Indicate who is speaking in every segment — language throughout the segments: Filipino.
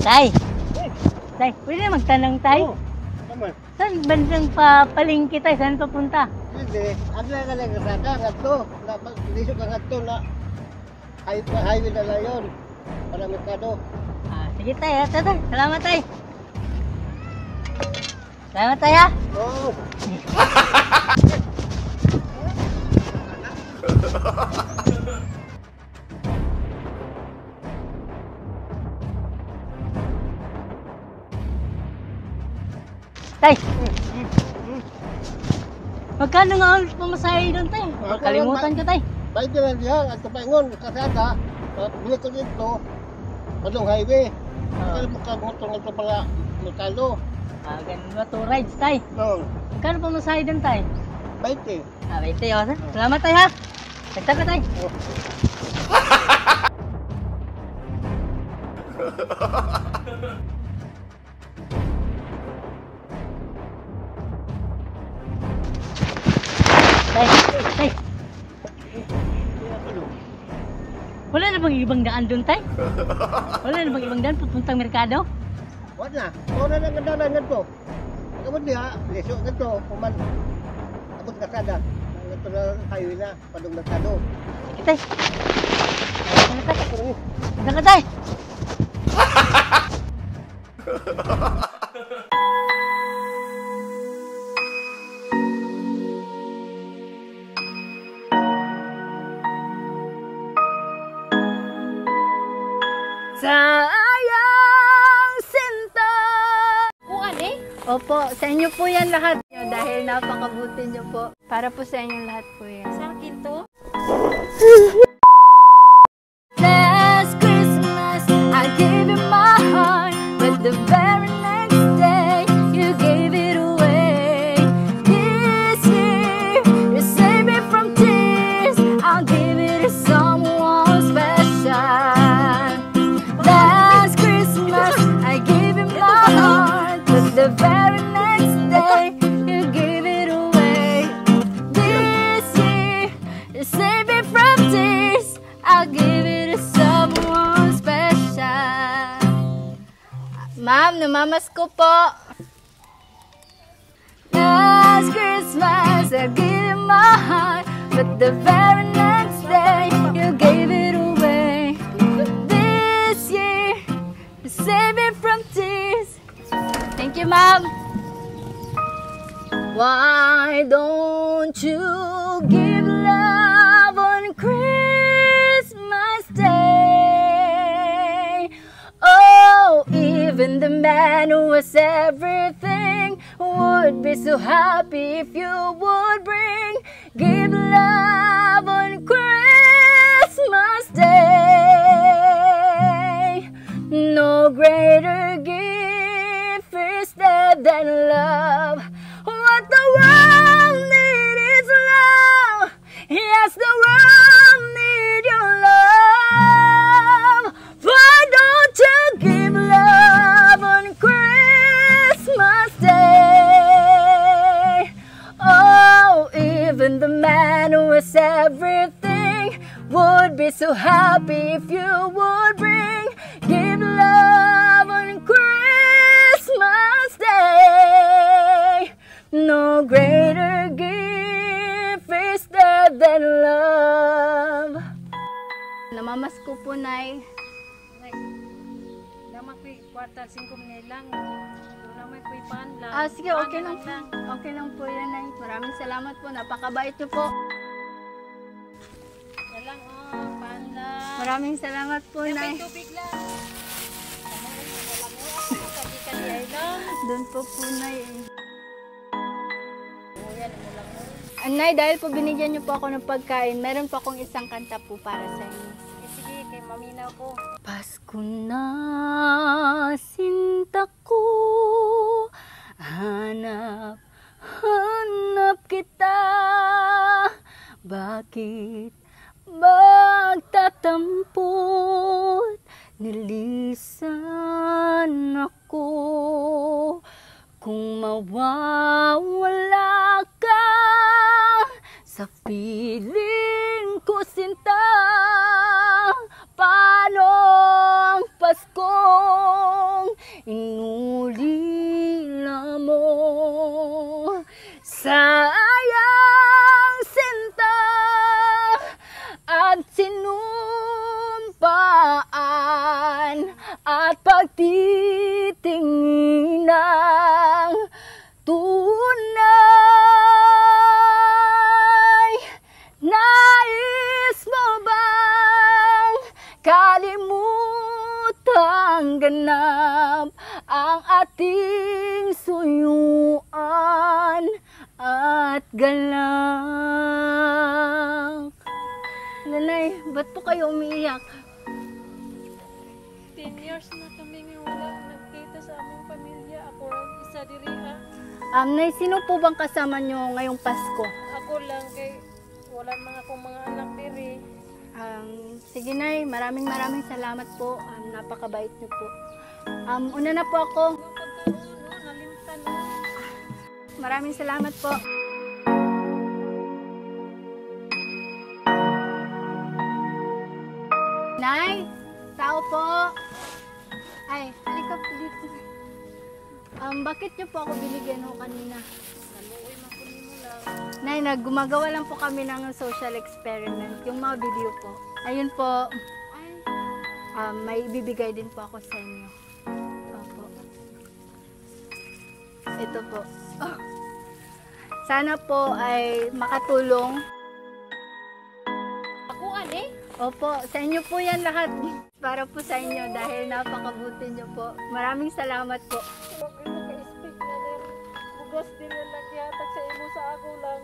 Speaker 1: Tay! Tay, pwede magtanong, Tay?
Speaker 2: Oo. Naman.
Speaker 1: Saan bandang papalingki, Tay? Saan papunta?
Speaker 2: Hindi. Ano na lang kasada nga to. Lisok nga to na highway na lang yun. Para merkado.
Speaker 1: Sige, Tay. Tata. Salamat, Tay. Salamat, Tay, ha?
Speaker 2: Oo.
Speaker 1: Tay! Magkano nga ulit pamasahe doon, Tay? Kalimutan ko, Tay.
Speaker 2: Baik na lang diyan. At kapaingon. Kasada. Bilik ko dito. Padong highway. Kaya magkamotor nga ito pala merkado.
Speaker 1: Ganun ba? 2 rides, Tay.
Speaker 2: Oo.
Speaker 1: Magkano pamasahe doon, Tay?
Speaker 2: 20.
Speaker 1: 20, oh. Salamat, Tay, ha? Tagtag ka, Tay. Tay, Tay. Wala na bang ibang daan doon, Tay? Wala na bang ibang daan papuntang merkado?
Speaker 2: Wala. Wala na gandanan nga to. Kamu dia, lesok nga to. Kuman. Abot kasada. Ito na highway na. Padong merkado.
Speaker 1: Sige, Tay. Tagtag ka, Tay. Sayang sinta.
Speaker 3: Opo, sa inyo po yan lahat dahil napakabuti nyo po. Para po sa inyo lahat po yan.
Speaker 4: Sa akin to?
Speaker 3: Last Christmas, I gave you my heart, but the very next day, you gave it away. This year, you saved me from tears, I'll give it to someone special. Last Christmas, I gave you my heart, but the very next day, you gave it away. This year, you saved me from tears, I'll give it to someone special. Ma'am, namamas ko po. Last Christmas, I gave you my heart, but the very next day, you gave it away. This year, you saved me from tears. Thank you, Ma'am. Why don't you give love on Christmas Day? Oh, even the man who was everything would be so happy if you would bring. Give love on Christmas Day. No greater gift is there than love. What the world needs is love. Yes, the world needs your love. Why don't you give love on Christmas Day? Oh, even the man who is everything would be so happy if you would bring. Give love on Christmas Day. No greater gift is there than love. Namamas ko po, Nay.
Speaker 4: Naman ko'y kwartal 5 nilang. Naman ko'y panlang.
Speaker 3: Sige, okay lang. Okay lang po yan, Nay. Maraming salamat po. Napakabait niyo po.
Speaker 4: Walang panlang.
Speaker 3: Maraming salamat po, Nay.
Speaker 4: May tubig lang. Sabi ka di ay lang.
Speaker 3: Doon po po, Nay.
Speaker 4: Yan mo lang.
Speaker 3: Nay, dahil po binigyan niyo po ako ng pagkain, meron po akong isang kanta po para sa inyo.
Speaker 4: Sige, kay maminaw ko.
Speaker 3: Pasko na, sinta ko, hanap, hanap kita. Bakit magtatampot, nilisan ako. Kung mawawala ka sa piling ko, sinta, paano ang Paskong inulila mo. Sayang sinta at sinumpaan at pagtitingin ng tunay. Nais mo bang kalimutang ganap ang ating suyuan at galak? Nanay, ba't po kayo umiiyak?
Speaker 4: 10 years na kami nga wala nagkita sa aming pamilya. Ako ang isa diri ha.
Speaker 3: Nay, sino po bang kasama nyo ngayong Pasko?
Speaker 4: Ako lang kay wala mga akong mga anak diri.
Speaker 3: Sige Nay, maraming salamat po. Napakabait nyo po. Una na po ako.
Speaker 4: Ang pagkaon, no, nalimtan na.
Speaker 3: Maraming salamat po. Nay, tao po. Ay, halika po dito. Bakit nyo po ako binigyan ho kanina?
Speaker 4: Naluoy makunin mo lang.
Speaker 3: Nay, gumagawa lang po kami ng social experiment. Yung mga video po. Ayun po. May ibibigay din po ako sa inyo. Opo. Ito po. Sana po ay makatulong.
Speaker 4: Ako ane?
Speaker 3: Opo, sa inyo po yan lahat. Para po sa inyo dahil napakabuti nyo po. Maraming salamat po.
Speaker 4: Huwag ito ka-speak na din. Bugas din na naghihatag sa imo sa ako lang.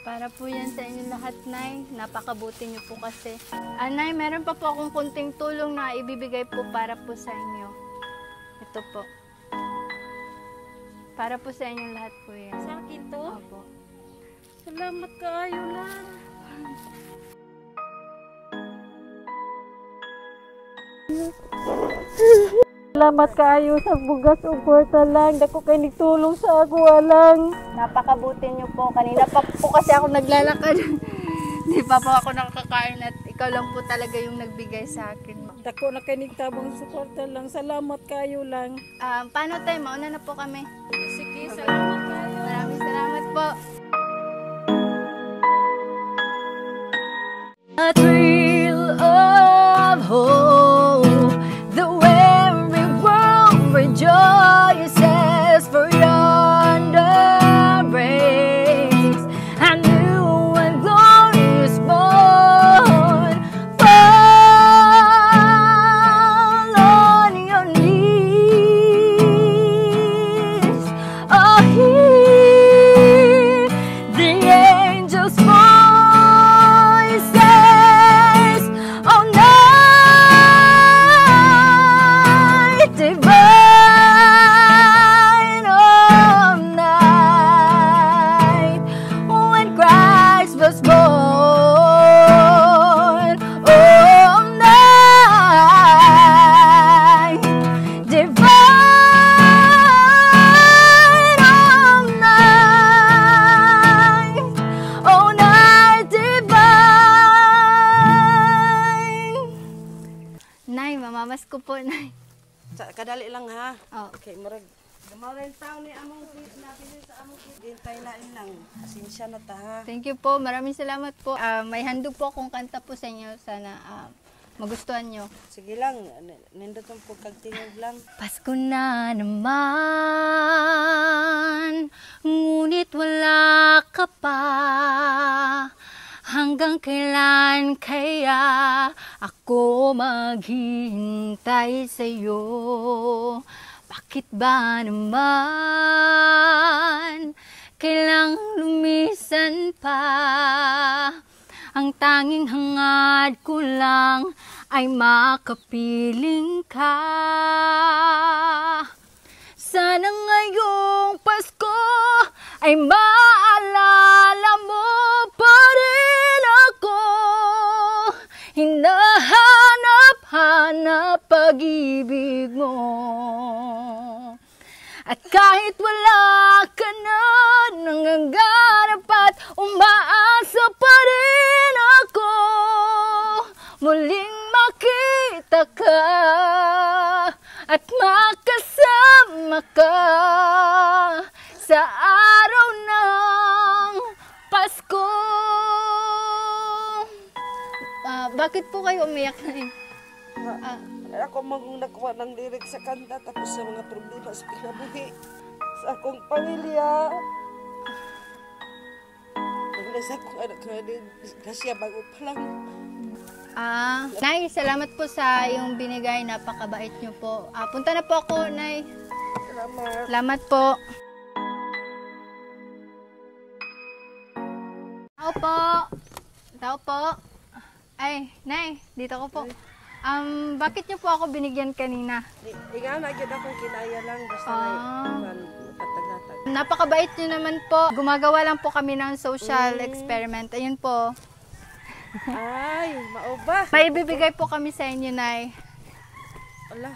Speaker 3: Para po yan sa inyo lahat, Nay. Napakabuti nyo po kasi. Nay, meron pa po akong kunting tulong na ibibigay po para po sa inyo. Ito po. Para po sa inyo lahat po yan.
Speaker 4: Sa akin to?
Speaker 3: Opo.
Speaker 4: Salamat kaayo lang. Salamat kaayo sa bugas ug kwarta lang. Dako kay nagtulong sa ako lang.
Speaker 3: Napakabuti nyo po. Kanina pa po kasi ako naglalakad. Di pa po ako nakakain at ikaw lang po talaga yung nagbigay sa akin.
Speaker 4: Dako na kay nagtabang sa kwarta lang. Salamat kaayo lang.
Speaker 3: Paano tayo? Mauna na po kami.
Speaker 4: Sige, salamat kaayo.
Speaker 3: Maraming salamat po. A thrill of hope, the weary world rejoices for yonder breaks a new and glorious morn. Fall on your knees, oh hear the angels' voices. Oh night divine, oh night when Christ was born. Oh night divine, oh night divine. Nay, mamamas ko po, Nay.
Speaker 5: Kadali lang ha.
Speaker 3: Oh.
Speaker 5: Okay, murag gamaw taon ni among nabili sa among gintay lain lang. Asinsya na ta ha.
Speaker 3: Thank you po. Maraming salamat po. May handog po akong kanta po sa inyo. Sana magustuhan nyo.
Speaker 5: Sige lang, nindot po kagtingog lang.
Speaker 3: Pasko na naman, ngunit wala ka pa. Hanggang kailan kaya ako maghihintay sa'yo? Bakit ba naman kailang lumisan pa? Ang tanging hangad ko lang ay makapiling ka. Sana ngayong Pasko ay maalala mo pa rin ako. Hinahanap-hanap pag-ibig mo. At kahit wala ka na, nangangarap at umaasa pa rin ako. Muling makita ka at kasama ka sa araw ng Pasko. Bakit po kayo umiyak na eh?
Speaker 5: Ako mang nagkuha ng lyrics sa kanta tapos sa mga problema sa kinabuhi sa akong pamilya. Naglas akong anak na din kasi bago pa lang.
Speaker 3: Nay, salamat po sa yung binigay. Napakabait niyo po. Punta na po ako, Nay.
Speaker 5: Salamat.
Speaker 3: Salamat po. Tao po. Tao po. Ay, Nay, dito ko po. Bakit niyo po ako binigyan kanina?
Speaker 5: Nga na gyud akong kinaya lang basta patag-hatag.
Speaker 3: Napakabait niyo naman po. Gumagawa lang po kami ng social experiment. Ayun po.
Speaker 5: Ay, mao ba?
Speaker 3: May ibibigay po kami sa inyo, Nay.
Speaker 5: Ala.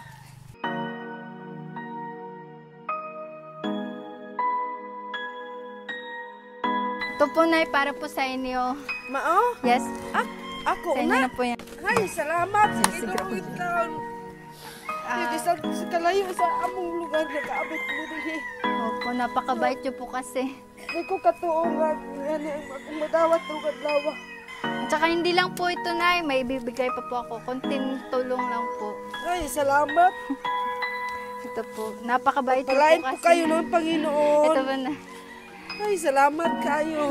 Speaker 3: Ito po, Nay, para po sa inyo.
Speaker 5: Mao?
Speaker 3: Yes,
Speaker 5: Ako
Speaker 3: sa inyo
Speaker 5: na.
Speaker 3: na po yan.
Speaker 5: Ay, salamat. Sige, wait lang. Hindi sa kalayo sa among lugar nakaabot mo din.
Speaker 3: Opo, napakabait niyo po kasi.
Speaker 5: Hindi ko katuong nga. Akong madawat ng kadlawa.
Speaker 3: At saka hindi lang po ito, Nay. May ibibigay pa po ako. Konting tulong lang po.
Speaker 5: Ay, salamat.
Speaker 3: Ito po. Napakabait niyo
Speaker 5: Palain
Speaker 3: po
Speaker 5: po
Speaker 3: kasi.
Speaker 5: kayo ng Panginoon.
Speaker 3: Ito po na.
Speaker 5: Ay, salamat kayo.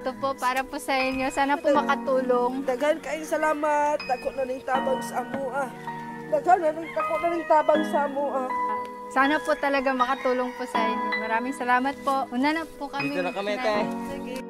Speaker 3: Ito po, para po sa inyo. Sana po makatulong.
Speaker 5: Daghan kayong salamat. Dako na ning tabang sa amo ah. Daghan na ning dako na ning tabang sa amo ah.
Speaker 3: Sana po talaga makatulong po sa inyo. Maraming salamat po. Una na po kami.
Speaker 6: Dito na kami,
Speaker 3: Nay.
Speaker 6: tay.
Speaker 5: Sige.